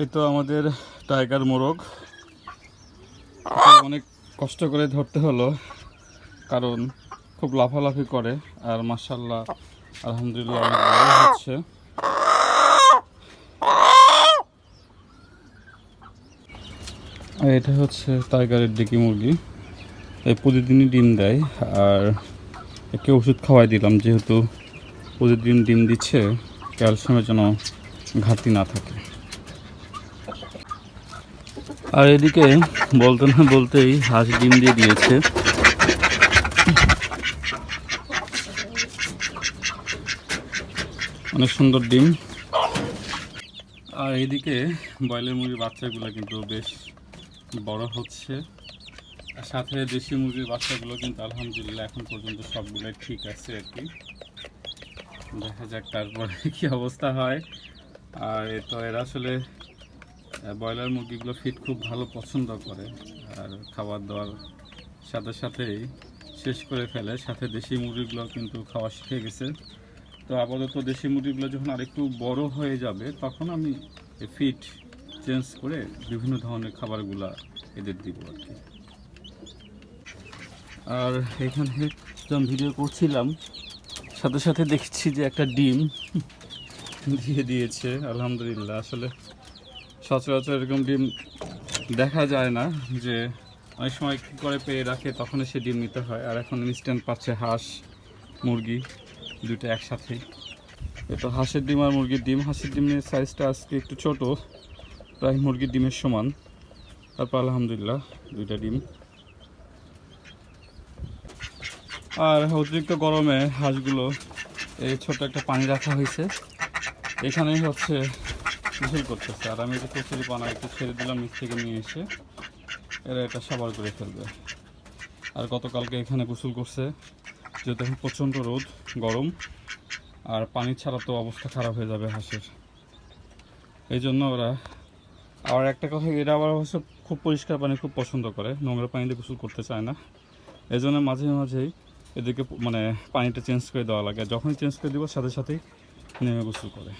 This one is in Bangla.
এই তো আমাদের টাইগার মোরগ। অনেক কষ্ট করে ধরতে হলো, কারণ খুব লাফালাফি করে আর মাশাআল্লাহ আলহামদুলিল্লাহ অনেক বড় হচ্ছে। আর এটা হচ্ছে টাইগারের ডিকি মুরগি। এই প্রতিদিনই ডিম দেয়, আর একে ওষুধ খাওয়াই দিলাম, যেহেতু প্রতিদিন ডিম দিচ্ছে, ক্যালসিয়ামের যেন ঘাটতি না থাকে। আর এদিকে বলতে না বলতেই হাঁস ডিম দিয়ে দিয়েছে। অনেক সুন্দর ডিম। আর এইদিকে ব্রয়লার মুরগির বাচ্চাগুলো কিন্তু বেশ বড় হচ্ছে, আর সাথে দেশি মুরগির বাচ্চাগুলো কিন্তু আলহামদুলিল্লাহ এখন পর্যন্ত সবগুলোই ঠিক আছে আর কি। দেখা যাক তারপরে কি অবস্থা হয়। আর তো এরা আসলে ব্রয়লার মুরগিগুলো ফিড খুব ভালো পছন্দ করে, আর খাবার দাবার সাথে সাথেই শেষ করে ফেলে। সাথে দেশি মুরগিগুলো কিন্তু খাওয়া শিখে গেছে। তো আপাতত দেশি মুরগিগুলো যখন আরেকটু বড় হয়ে যাবে, তখন আমি ফিড চেঞ্জ করে বিভিন্ন ধরনের খাবারগুলা এদের দিব আর কি। আর এখানে যখন ভিডিও করছিলাম, সাথে সাথে দেখছি যে একটা ডিম দিয়ে দিয়েছে আলহামদুলিল্লাহ। আসলে সচরাচর এরকম ডিম দেখা যায় না, যে অনেক সময় কী করে পেয়ে রাখে তখনই সে ডিম নিতে হয়। আর এখন ইনস্ট্যান্ট পাচ্ছে হাঁস মুরগি দুটো একসাথেই। এটা হাঁসের ডিম আর মুরগির ডিম। হাঁসের ডিমের সাইজটা আজকে একটু ছোট, প্রায় মুরগির ডিমের সমান। তারপর আলহামদুলিল্লাহ দুইটা ডিম। আর অতিরিক্ত গরমে হাঁসগুলো এই ছোট একটা পানি রাখা হয়েছে, এখানেই হচ্ছে গোসল করতেছে। আর আমি এটা কচুরি পানা একটু ছেড়ে দিলাম নিচ থেকে নিয়ে এসে, এরা এটা সাবার করে ফেলবে। আর গতকালকে এখানে গোসল করছে, যেহেতু এখন প্রচণ্ড রোদ গরম, আর পানি ছাড়া তো অবস্থা খারাপ হয়ে যাবে হাঁসের। এই জন্য ওরা, আর একটা কথা, এরা আবার অবশ্য খুব পরিষ্কার পানি খুব পছন্দ করে, নোংরা পানিতে গোসল করতে চায় না। এই জন্য মাঝে মাঝেই এদেরকে মানে পানিটা চেঞ্জ করে দেওয়া লাগে। যখনই চেঞ্জ করে দেবো সাথে সাথেই নেমে গোসল করে।